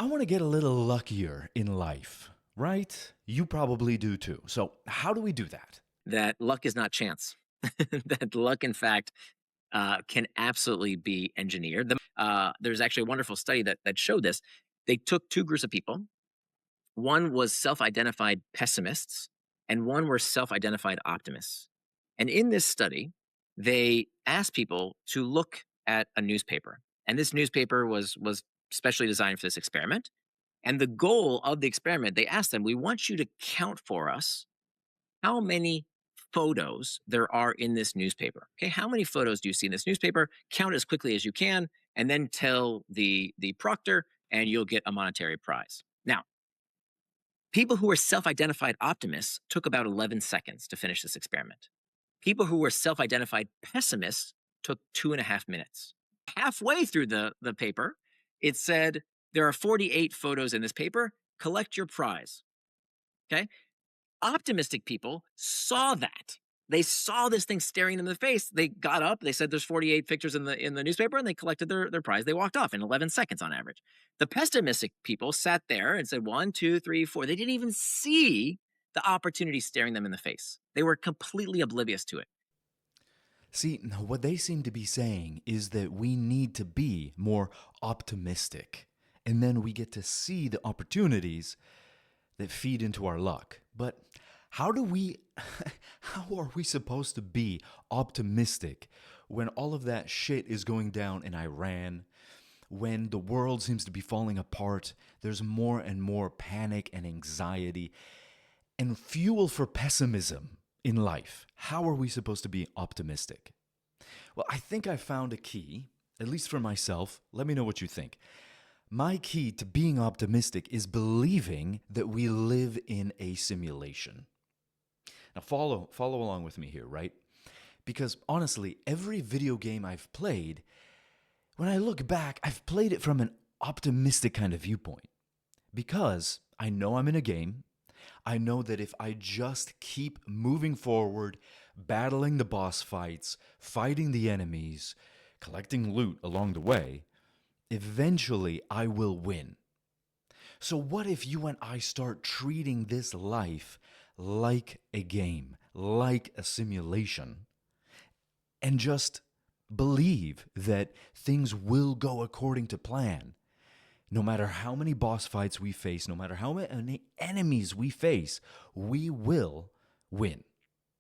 I want to get a little luckier in life, right? You probably do too. So, how do we do that? That luck is not chance. That luck, in fact, can absolutely be engineered. There's actually a wonderful study that showed this. They took two groups of people. One was self-identified pessimists, and one were self-identified optimists. And in this study, they asked people to look at a newspaper, and this newspaper was specially designed for this experiment. And the goal of the experiment, they asked them, "We want you to count for us how many photos there are in this newspaper. Okay, how many photos do you see in this newspaper? Count as quickly as you can, and then tell the proctor, and you'll get a monetary prize." Now, people who were self-identified optimists took about 11 seconds to finish this experiment. People who were self-identified pessimists took 2.5 minutes. Halfway through the paper, it said there are 48 photos in this paper. Collect your prize. Okay, optimistic people saw that. They saw this thing staring them in the face. They got up. They said there's 48 pictures in the newspaper, and they collected their prize. They walked off in 11 seconds on average. The pessimistic people sat there and said one, two, three, four. They didn't even see the opportunity staring them in the face. They were completely oblivious to it. See, what they seem to be saying is that we need to be more optimistic, and then we get to see the opportunities that feed into our luck. But how do we how are we supposed to be optimistic when all of that shit is going down in Iran, when the world seems to be falling apart, there's more and more panic and anxiety and fuel for pessimism in life? How are we supposed to be optimistic? Well, I think I found a key, at least for myself. Let me know what you think. My key to being optimistic is believing that we live in a simulation. Now follow along with me here, right? Because honestly, every video game I've played, when I look back, I've played it from an optimistic kind of viewpoint. Because I know I'm in a game. I know that if I just keep moving forward, battling the boss fights, fighting the enemies, collecting loot along the way, eventually I will win. So, what if you and I start treating this life like a game, like a simulation, and just believe that things will go according to plan? No matter how many boss fights we face, no matter how many enemies we face, we will win.